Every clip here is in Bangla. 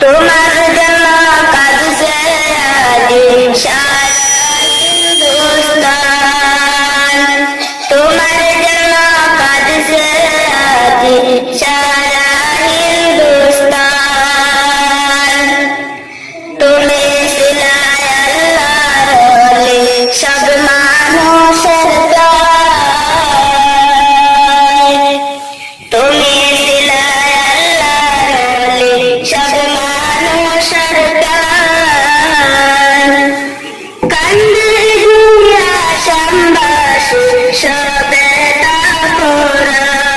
তোমার জন্য কাঁদছে আজি সারা হিন্দুস্তান, তোমার জন্য কাঁদছে আজি সারা হিন্দুস্তান। তুমি ছিলাই আল্লাহর ওলি, সব মানুষের দয়ায়। তুমি ছিলাই আল্লাহর ওলি, সব মানুষের দয়ায়। কান্দে দুনিয়া শ্যামবাসী সবে তাপরায়,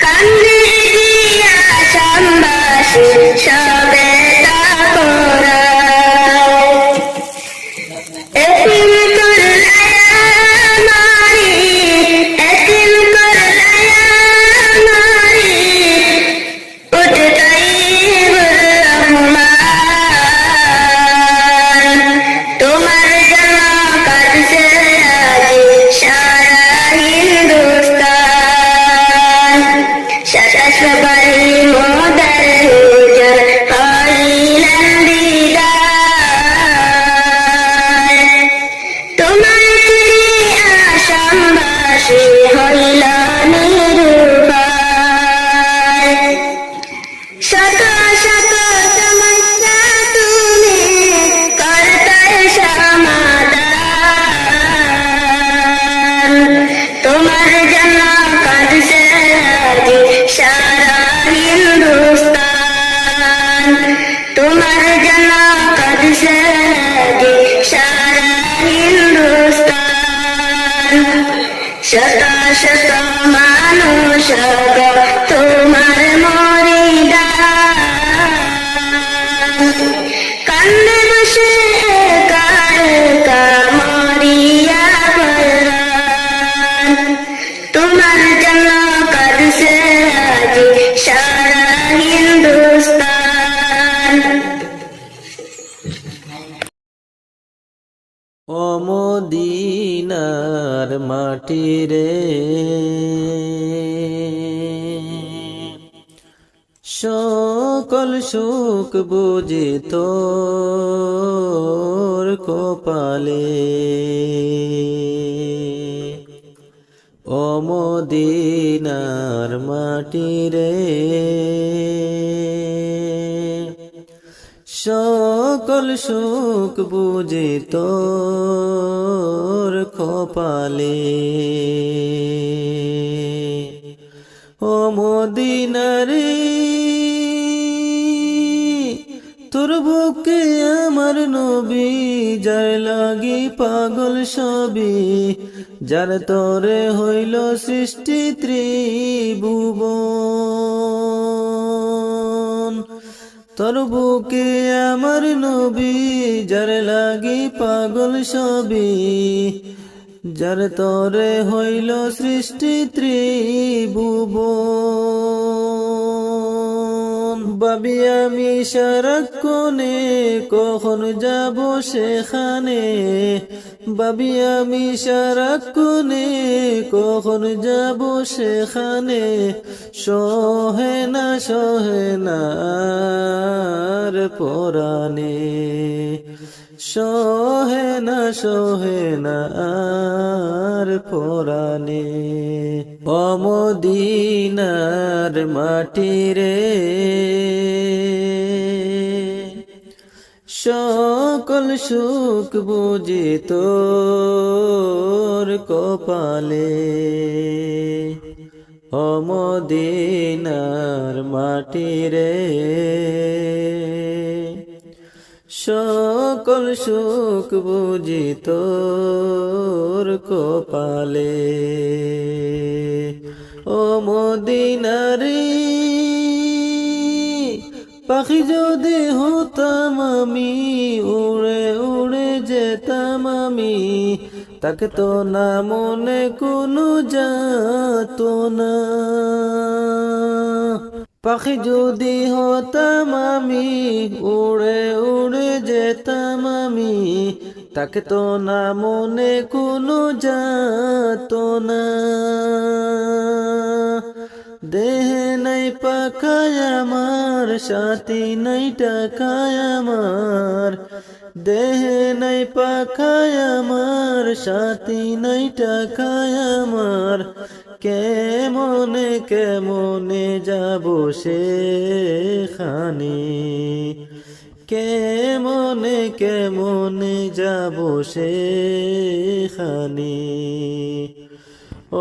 কান্দে দুনিয়া শ্যামবাসী সবে তাপরায়। এতিম করলায়া নারী, এতিম করলায়া নারী, উঠতাই রহমান। তোমার জন্য কাঁদছে আজি সারা হিন্দুস্তান, সাতাশ বাড়ি মোদের হুজুর করিলেন বিদায়। তোমার ফিরিয়া আসামবাসী হইল নিরুপায়। শত শত সমস্যা তুমি করতে সমাধান, তোমার জন্য কাঁদছে আজি সারা হিন্দুস্তান, তোমার জন্য কাঁদছে আজি সারা হিন্দুস্তান। শত শত মানুষ তোমার মরিদান, কান্দে বসে একা একা মরিয়া পরাণ। তোমার জন্য কাঁদছে আজি সারা হিন্দুস্তান। ও মদিনার মাটি রে, সকল সুখ বুঝি তোর কপালে। ও মদিনার মাটি রে, সকল সুখ বুঝি তোর কপালে। ও মদিনারে, তোর বুকে আমার নবী, যার লাগি পাগল সবই, যার তরে হইল সৃষ্টি ত্রিভুবন। তোর বুকে আমার নবী, যার লাগি পাগল সবই, যার তরে হইল সৃষ্টি ত্রিভুবন। ভাবি আমি সারাক্ষণে কখন যাব সেখানে, ভাবি আমি সারাক্ষণে কখন যাব সেখানে। সহে না আর পরাণে, সহে না আর পরাণে। ও মদিনার মাটি রে, সকল সুখ বুঝি তোর কপালে। ও মদিনার মাটি রে, সকল সুখ বুঝি তোর কপালে। ও মদিনারে, পাখি যদি হতাম আমি, উড়ে উড়ে যেতাম আমি, তাকে তো না মনে কোনো যাত না। পাখি যদি হতাম আমি, উড়ে উড়ে যেতাম আমি, তাকে তো না মনে কোনো যাত না। দেহে নাই পাখায় আমার, সাথী নাই টাকায় আমার। দেহে নাই পাখায় আমার, সাথী নাই টাকায় আমার। কেমনে কেমনে যাব সেখানে, কেমনে কেমনে যাব সেখানে।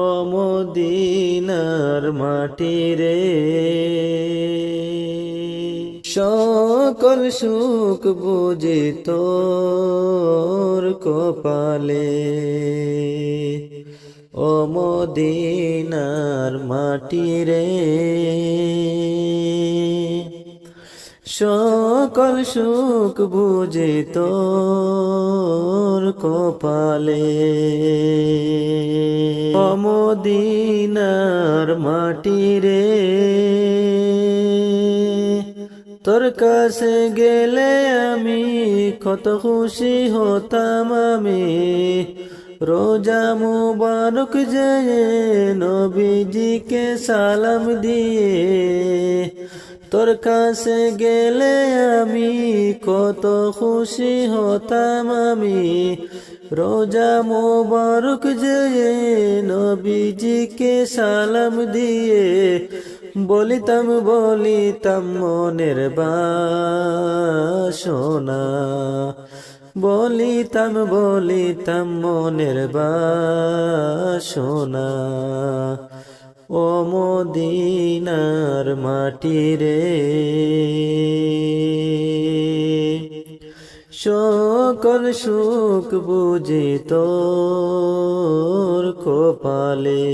ও মদিনার মাটি রে, সকল সুখ বুঝি তোর কপালে। ও মদিনার মাটি রে, সকল সুখ বুঝি তোর কপালে। ও মদিনার মাটি রে, তোর কাছে গেলে আমি কত খুশি হতাম আমি। রোজা মুবারক যায় নবীজিকে সালাম দিয়ে, তোর কাছে গেলে আমি কত খুশি হতাম আমি। রোজা মুবারক যায় নবীজিকে সালাম দিয়ে, বলিতাম বলিতাম মনের বাসনা, বলিতাম বলিতাম মনের বাসনা। ও মদিনার মাটি রে, সকল সুখ বুঝি তোর কপালে।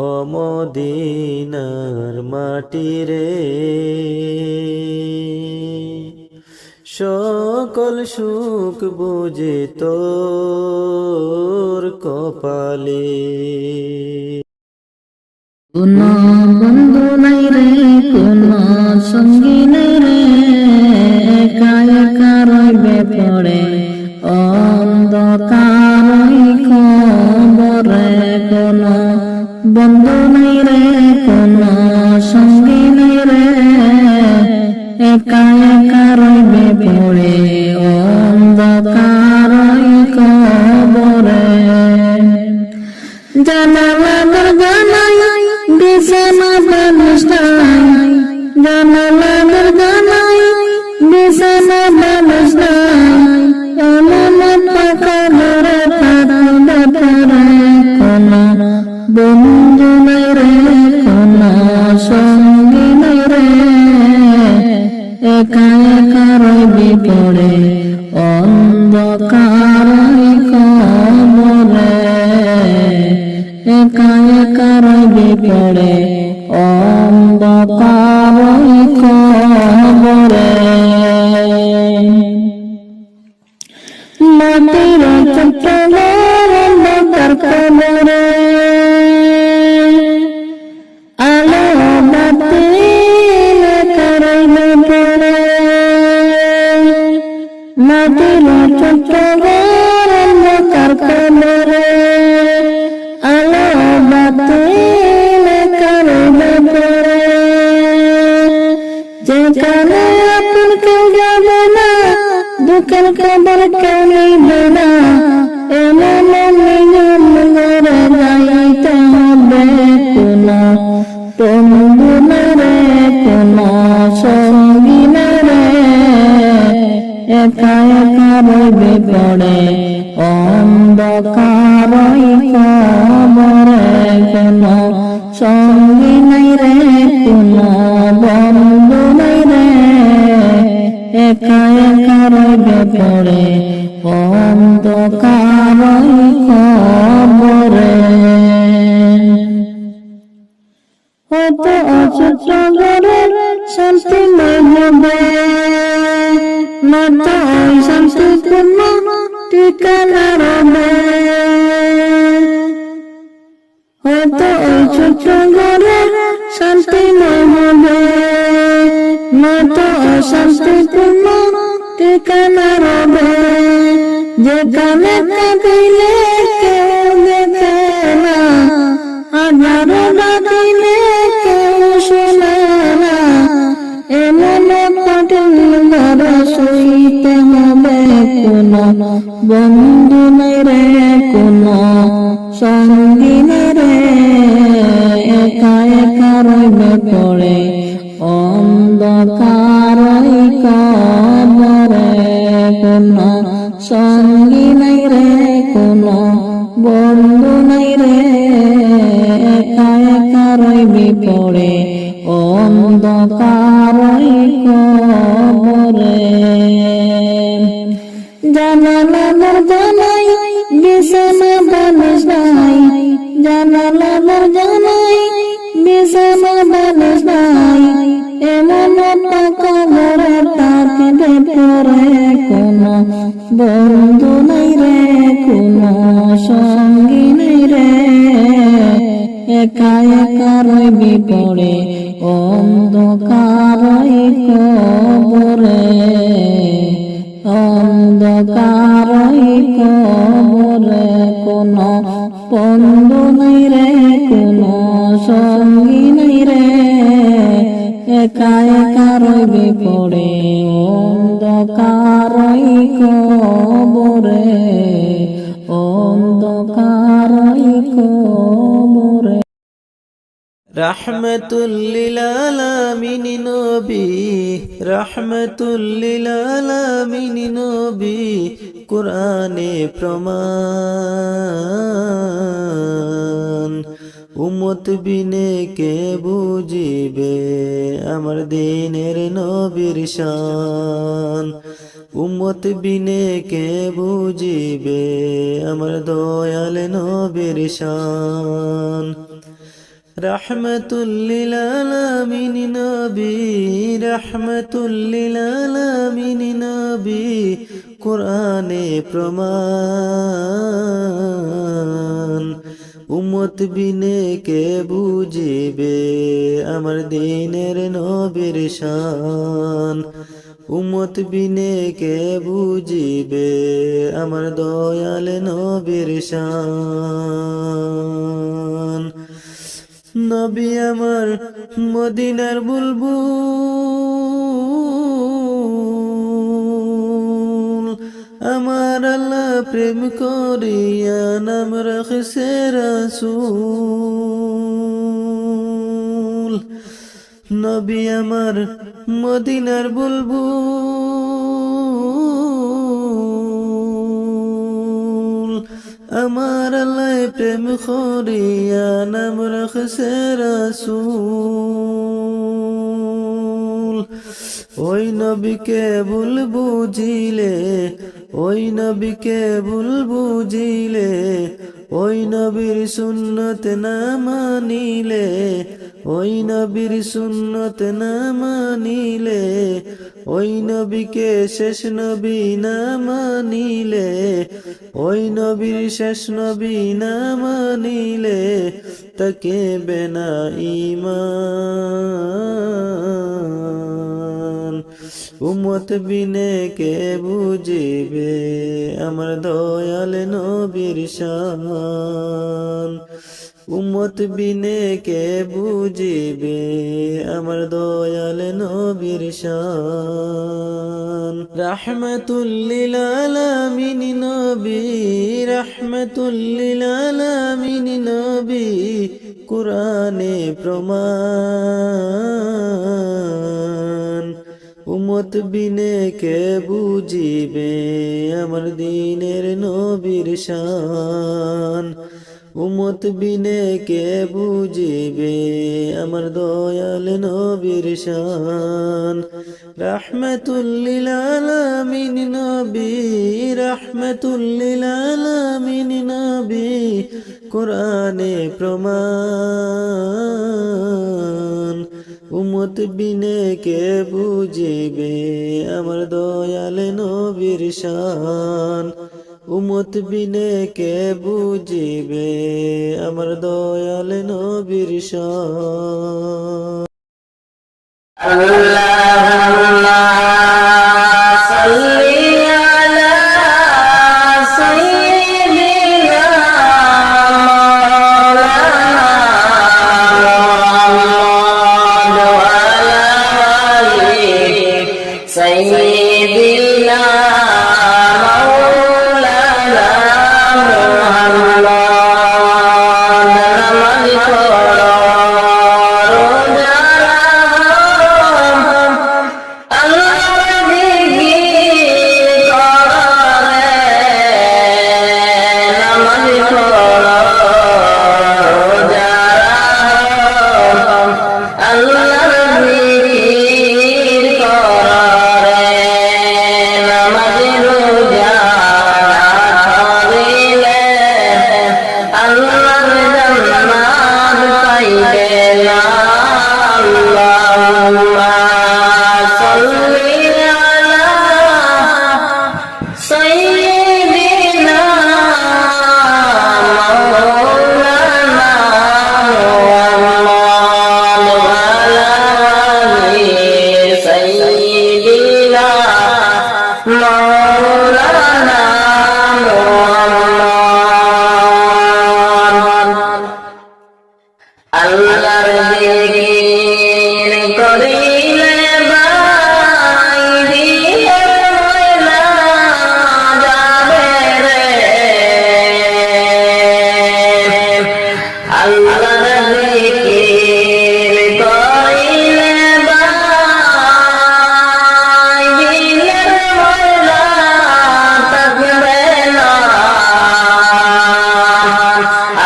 ও মদিনার মাটি রে, সকল সুখ বুঝি তোর কপালে। কোন বন্ধু নাই রে, কোন সঙ্গী নাই রে, একা একা রইবে পড়ে অন্ধকার খবরে। কোন বন্ধু নাই রে, কোন সঙ্গী নাই রে, একা একা রইবে পড়ে অন্ধকার খবরে। জানালার গানাই বিছানা বালিশ নাই, জানালার গানাই বিছানা বালিশ নাই, এমন পাকা ঘরে থাকিলে পরে। কোন বন্ধু নাই রে, কোন সঙ্গী নাই রে, একা একা রইবি পড়ে অন্ধকার খবরে। একা একা রইবি পড়ে অন্ধকার খবরে। মাটির ছোট্ট ঘর অন্ধকার খবরে, আলো বাতি রইবে পড়ে। মাটির ছোট্ট ঘর অন্ধকার খবরে, আলো বাতি রইবে পড়ে। যেখানে আপন কেউ যাবে না, দুঃখের খবর কেউ নিবে না, এমন নিয়ম করে যাইতে হবে। কোন বন্ধু না রে, কোন সঙ্গী না রে, একা একা রইবে পড়ে অন্ধকার খবরে। কোন সঙ্গী নাই রে, কোন বন্ধু নাই রে, একা একা রইবে পড়ে অন্ধকার খবরে। হয়তো অচুত ঘরে শান্তি নাই হবে, নয়তো ওই শান্তি পূর্ণ ঠিকানা রবে। হয়তো ওই ছোট ঘরে শান্তি নাই হবে, নয়তো অশান্তি পূর্ণ ঠিকানা রবে। যেখানে কাঁদিলে কেউ দেখে না, হাজারো বন্ধু নাই রে কোনো সঙ্গী নাই রে একা একা রইবে পড়ে অন্ধকার কবরে কোনো সঙ্গী নাই রে কোনো বন্ধু নাই রে একা একা রইবে পড়ে অন্ধকার কবরে জানালার জানাই বিছানা বালিশ নাই জানালার জানাই বিছানা বালিশ নাই এমন একটা কবরে তাকে পরে কোনো বন্ধু নাই রে কোনো সঙ্গী নাই রে একা একা রইবি পড়ে অন্ধকার কবরে অন্ধকার কবরে কোনো বন্ধু নাই রে কোনো সঙ্গী নাই রে একা একা রইবি পড়ে অন্ধকার কবরে অন্ধকার কবরে রহমতুল লিল আলামিন নবী রহমতুল লিল আলামিন নবী কুরআনে প্রমাণ উম্মত বিনে কে বুঝিবে আমার দিনের নবীর শান উম্মত বিনে কে বুঝিবে আমার দয়াল নবীর শান রহমতুল লিল আলামিন নবী রহমতুল লিল আলামিন নবী কুরআনে প্রমাণ উম্মত বিনে কে বুঝিবে আমার দিনের নবীর শান উম্মত বিনে কে বুঝিবে আমার দয়াল নবীর শান নবী আমার মদিনার বুলবুল আমার আল্লাহ প্রেম করিয়া নাম রাখছে রাসূল নবী আমার মদিনার বুলবুল আমার আল্লাহ প্রেম করিয়া নাম রাখছে রাসূল ওই নবীকে ভুল বুঝিলে ওই নবীকে ভুল বুঝিলে ওই নবীর সুন্নত না মানিলে ওই নবীর সুন্নত না মানিলে ওই নবীকে শেষ নবী না মানিলে ওই নবীর শেষ নবী না মানিলে তাকে বেনা ঈমান উম্মত বিনে কে বুঝিবে আমার দয়াল নবীর শান উম্মত বিনে কে বুঝিবে আমার দয়াল নবীর শান রহমতুল লিল আলামিন নবী রহমতুল লিল আলামিন নবী কুরআনে প্রমাণ উম্মত বিনে কে বুঝিবে আমার দিনের নবীর শান উম্মত বিনে কে বুঝিবে আমার দয়াল নবীর শান রহমতুল লিল আলামিন নবী রহমতুল লিল আলামিন নবী কুরআনে প্রমাণ উম্মত বিনে কে বুঝিবে আমার দয়াল নবীর শান উম্মত বিনে কে বুঝিবে আমার দয়াল নবীর শান আল্লাহুম্মা সাল্লি আলা সাইয়্যিদিনা মাওলানা ওয়া আলা আলি সাইয়্যিদিনা আল্লাহর জিকির করে নামাজ রোজা করিলে আল্লাহর জান্নাত পাইবে না আল্লাহুম্মা সাল্লি আলা সাইয়্যিদিনা মাওলানা মুহাম্মদ ওয়া আলা আলি সাইয়্যিদিনা মাওলানা মুহাম্মদ আল্লাহর জিকির করিলে বাইরের ময়লা যাবে রে আল্লাহর জিকির করিলে বাইরের ময়লা থাকবে না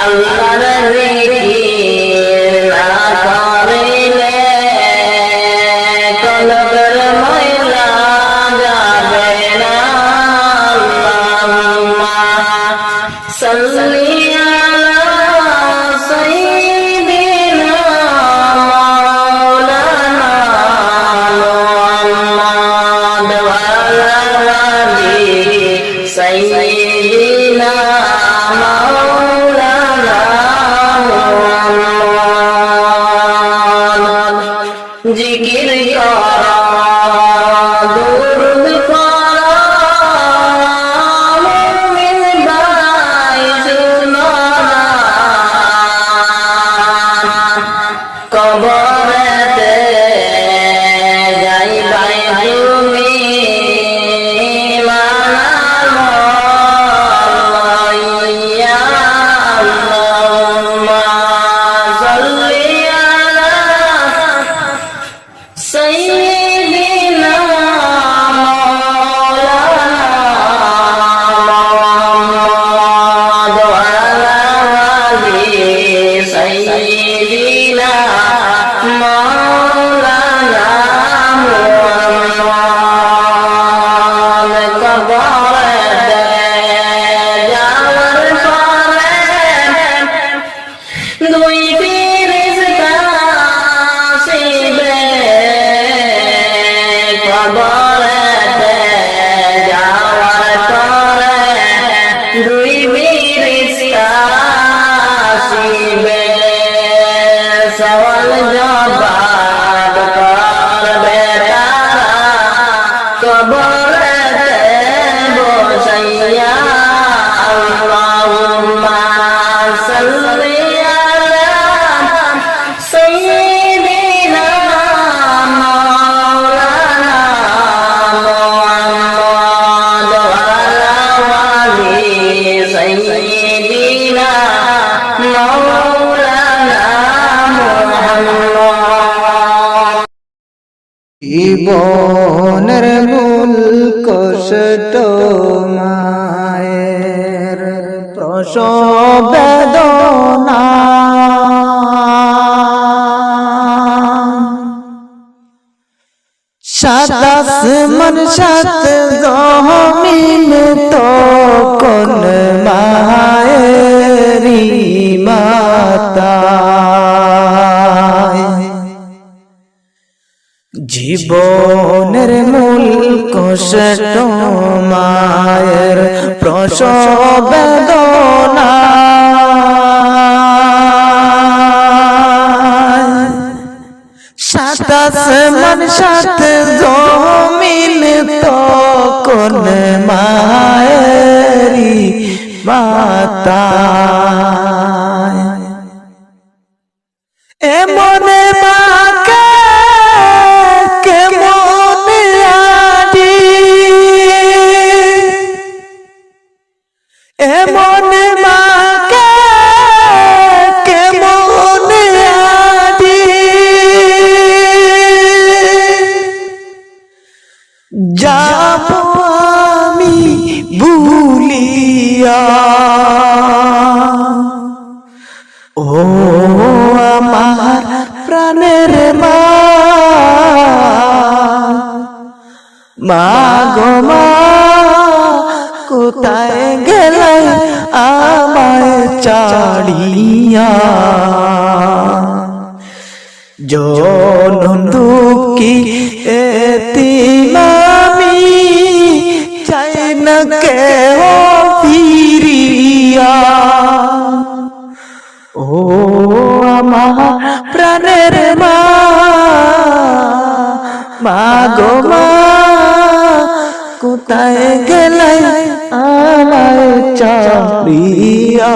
আল্লাহর জিকির না করিলে কলবের ময়লা যাবে না আল্লাহুম্মা সাল্লি আলা সাইয়্যিদিনা মাওলানা মুহাম্মদ ওয়া আলা আলি সাইয়্যিদিনা মাওলানা মুহাম্মদ জিকির করা দুরূদ পড়া মুমিন ভাই শুনো না কবরেতে যাইবাই তুমি মানানো লইয়া আল্লাহুম্মা সাল্লি আলা সাইয়্যিদিনা মাওলানা মুহাম্মদ ওয়া আলা আলি সাইয়্যিদিনা মাওলানা মুহাম্মদ কবরেতে যাওয়ার পরে দুই ফেরেশতা আসিবে কবরেতে যাওয়ার পরে দুই ফেরেশতা আসিবে সওয়াল জবাব করবে তারা কবরেতে বসাইয়া আল্লাহুম্মা সাল্লি আলা সাইয়্যিদিনা মাওলানা মুহাম্মদ ওয়া আলা আলি সাইয়্যিদিনা মাওলানা মুহাম্মদ জীবনের মূল কষ্ট মায়ের প্রসব বেদনা সাত আসমান সাত জমিন তখন মায়েরি মাতা জীবনের মূল কষ্ট মায়ের প্রসব বেদনা সাত আসমান সাত জমিন তখন মায়েরি মাতা এমন মাকে কেমন আদি এমন মাকে কেমন আদি যাব আমি ভুলিয়া ও আমার প্রাণের মা মা কোথায় গেলে আমায় ছাড়িয়া জনম দুঃখী এতিম আমি চাই না কেহ ফিরিয়া ও আমার প্রাণের মা মা গো মা কোথায় গেলে আমায় ছাড়িয়া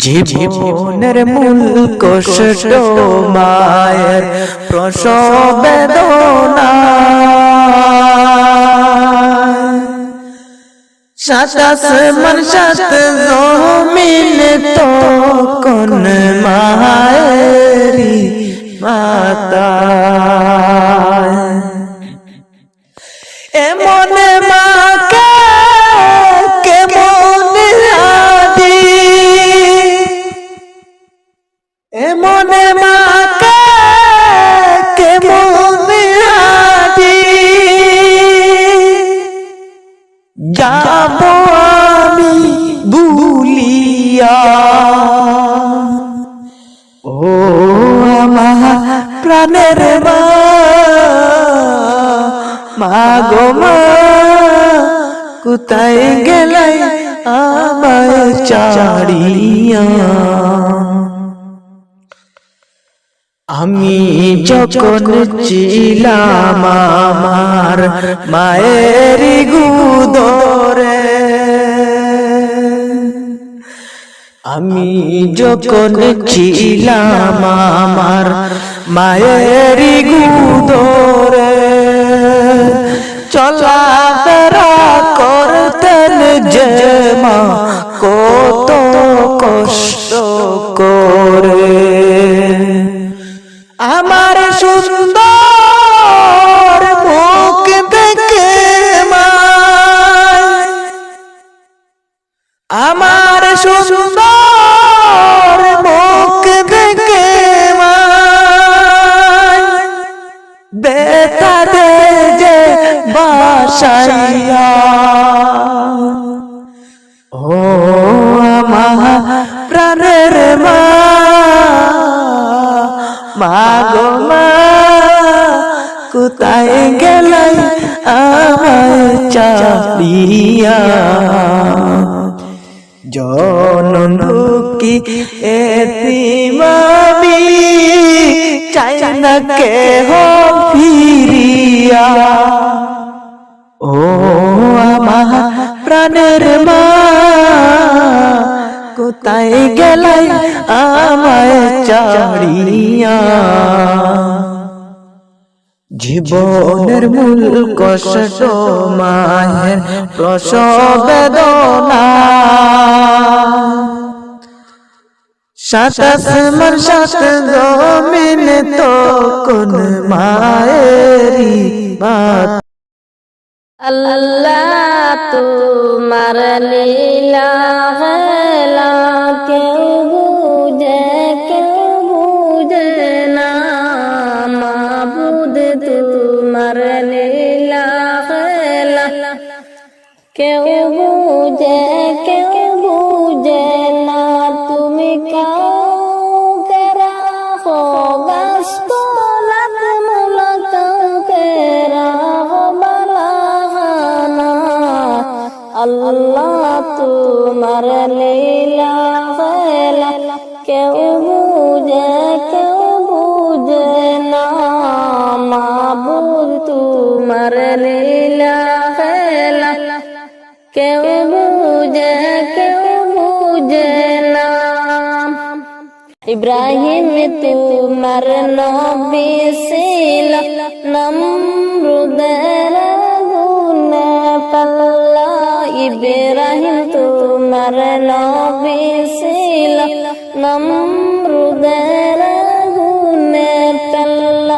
জীবনের মূল কষ্ট মায়ের প্রসব বেদনা সাত আসমান সাত জমিন তো কোন মায়েরি মাতা এমন মাকে কেমন আদি এমন মাকে কেমন আদি যাব আমি ভুলিয়া ও আমার প্রাণের মা মা গো মা কোথায় গেলে আমায় ছাড়িয়া আমি যখন ছিলাম আমার মায়ের গুদরে আমি যখন ছিলাম আমার মায়ের গুদরে চলাফেরা করতেন যে মা কত কষ্ট করে আমার সুন্দর মুখ দেখে মা আমার সুন্দর মুখ দেখে মা বেতা দে যে বাসাইয়া ও আমার প্রাণের মা মা গো মা কোথায় গেলে আমায় ছাড়িয়া জনম দুঃখী এতিম আমি চাই না কেহ ফিরিয়া ও আমার প্রাণের মা কোথায় গেলে আমায় ছাড়িয়া জীবনের মূল কষ্ট মায়ের প্রসব বেদনা সাত আসমান সাত জমিন তো কোন মায়েরি মাতা আল্লাহ তোমার লীলা খেলা কেউ বুঝে না মাবুদ তোমার লীলা খেলা কেউ বুঝে না তুমি কাউকে রাখো গাছ তলাত মোলা কাউকে রাখো বালাখানা আল্লাহ তোমার লীলা খেলা কেউ বুঝে না মাবুদ তোমার লীলা খেলা কেউ বুঝে না ইব্রাহিম তোমার নবী ছিল নমরুদের আগুনে পাল্লা ইব্রাহিম তোমার নবী ছিল নমরুদের আগুনে পাল্লা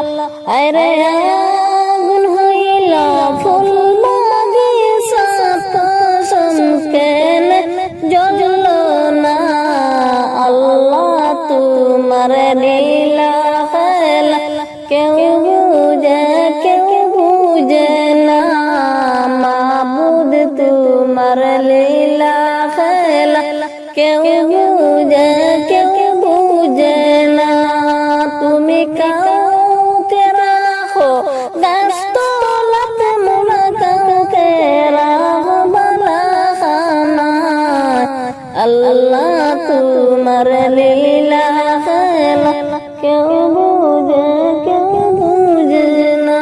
আরে আগুন হইল ফুল বাগিচা পশম কেন জ্বলল না আল্লাহ তোমার লীলা খেলা কেউ বুঝে কাউকে রাখো গাছতলাতে মোরা কাউকে রাখো বালাখানায়। আল্লাহ তোমার লীলা খেলা কেউ বুঝে না,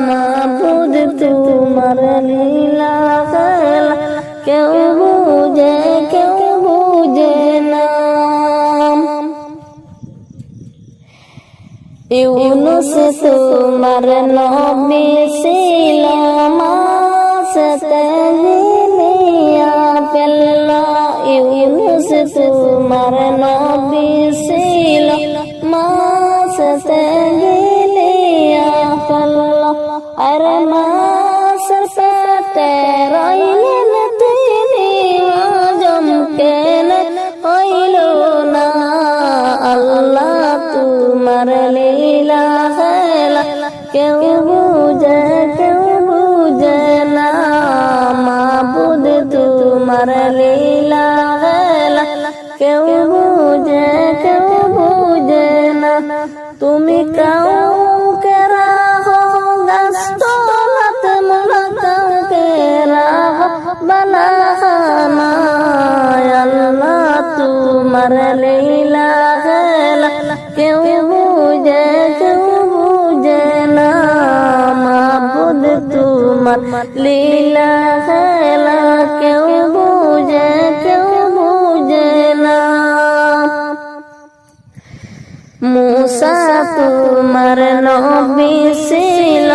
মাবুদ তোমার লীলা খেলা কেউ বুঝে না। ইউনুস তোমার নবী ছিল, মাছতে নিয়া ফেলল। ইউনুস তোমার নবী ছিল, মাছতে নিয়া ফেলল। আরে মাছের পেটে রইলেন তিনি, হজম কেন হইল না। আল্লাহ তোমার লীলা খেলা কেউ বুঝে না, মাবুদ তোমার লীলা খেলা কেউ বুঝে না। তুমি কাউকে রাখো গাছতলাতে মোরা কাউকে রাখো বালাখানায়। আল্লাহ তোমার লীলা খেলা কেউ বুঝে না, মাবুদ তোমার লীলা খেলা কেউ বুঝে না। মুসা তোমার নবী ছিল,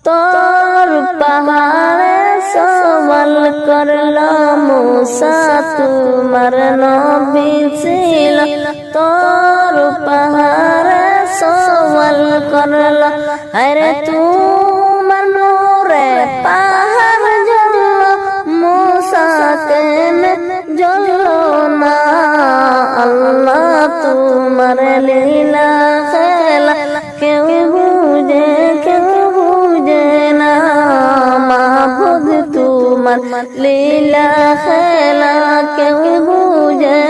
তোর পাহাড়ে সওয়াল করল। মুসা তোমার নবী ছিল, তোর পাহাড়ে সওয়াল করল। আরে তোমার নূরে পাহাড় জ্বলল, মুসা কেন জ্বলল না। আল্লাহ তোমার লীলা খেলা কেউ বুঝে না, মাবুদ তোমার লীলা খেলা কেউ বুঝে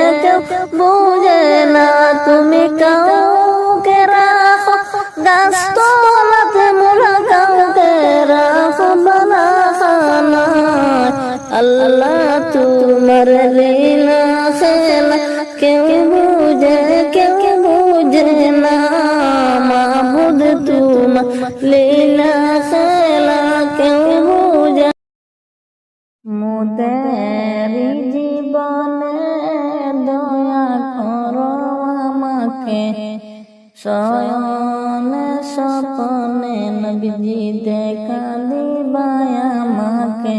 না। তুমি কাউকে রাখো গাছতলাতে মোরা কাউকে রাখো বালাখানায়। আল্লাহ তোমার লীলা খেলা কেউ বুঝে না, মাবুদ তোমার লীলা খেলা কেউ বুঝে। মোদের জীবনে দয়া করো আমাকে, শয়নে স্বপনে নবীজি দেখা দিবাই আমাকে।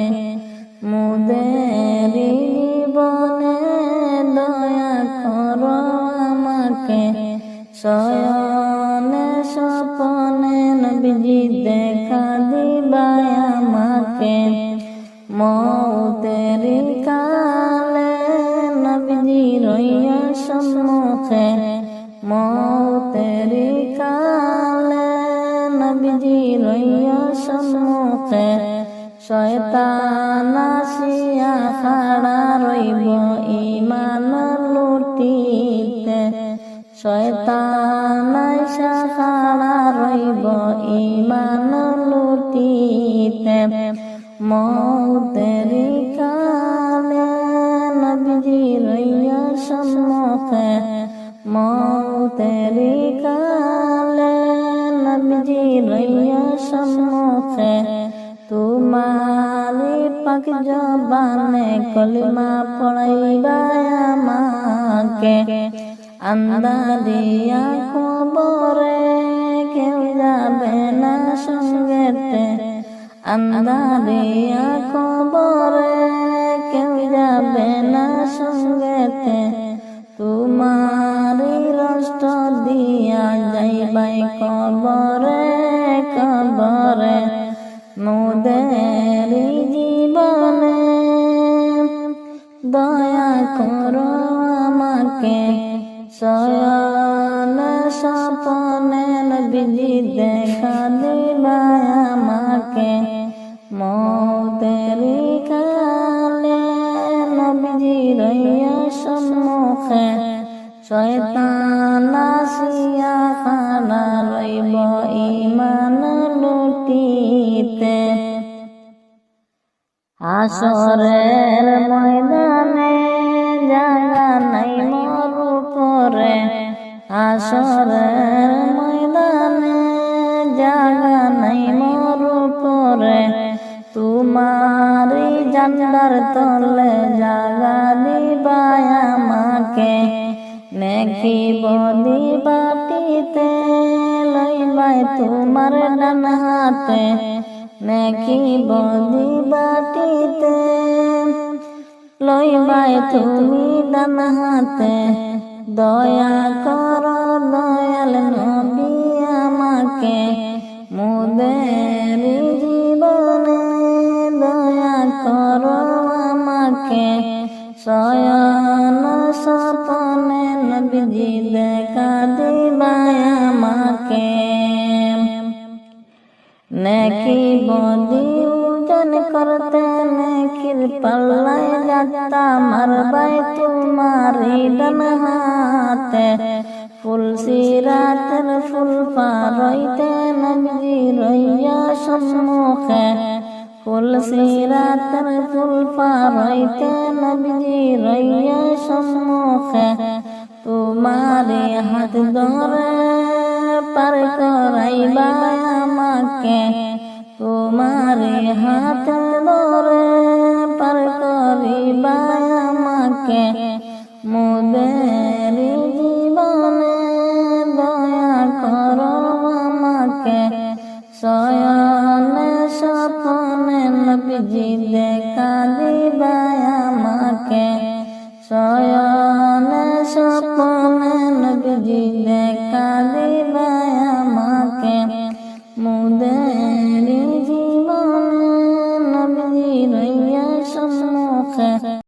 মোদের জীবনে দয়া করো আমাকে, শয়নে স্বপনে নবীজি দেখা দিবাই আমাকে। মৌতের কালে নবীজি রইয়া সম্মুখে, মৌতের কালে নবীজি রইয়া সম্মুখে। শয়তান আসিয়া খাড়া রইব ঈমান লুটিতে, শয়তান আইসা খাড়া রইব ঈমান লুটিতে। মৌতের কালে নবীজি রইয়া সম্মুখে, মৌতের কালে নবীজি রইয়া সম্মুখে। তোমারি পাক জবানে কলিমা পড়াইবা আমাকে। আন্দারিয়া কবরে কেউ যাবে না সঙ্গেতে, আন্দারিয়া কবরে কেউ যাবে না সঙ্গেতে। তোমারি রষ্ট দিয়া যাইবাই কবরে কবরে। মোদের জীবনে দয়া করো আমাকে, শয়ন স্বপনে নবীজি দেখা দিবাই আমাকে। মৌতের কালে নবীজি রইয়া সম্মুখে, শয়তান আসিয়া হাসরের ময়দানে জাগা নাই মোর উপরে, হাসরের ময়দানে জাগা নাই মোর উপরে, তোমারি জান্নার তলে জাগা দিবাই আমাকে, নেকি বদি বাটিতে লইবাই তোমার ডান হাতে, নেকি বদি বাটিতে লইবাই তুমি ডান হাতে, দয়া কর দয়াল নবী আমাকে, মোদের জীবনে দয়া কর আমাকে, শয়ন স্বপনে নবীজি দেখা দিবাই আমাকে, নেকি বদি ওজন করতে নেকির পাল্লায় যাত্রা মারবাই তোমারি ডান হাতে, ফুল সিরাতের ফুল পারইতে নবীজি রইয়া সম্মুখে, ফুল সিরাতের ফুল পারইতে নবীজি রইয়া সম্মুখে, তোমারি হাত ধরে পার করাইবাই আমাকে, তোমারি হাত ধরে পার করিবাই আমাকে, মোদের জীবনে দয়া করো আমাকে, শয়নে স্বপনে নবীজি দেখা দিবাই আমাকে, শয়নে স্বপনে নবীজি দেখা দিবাই আমাকে, মোদের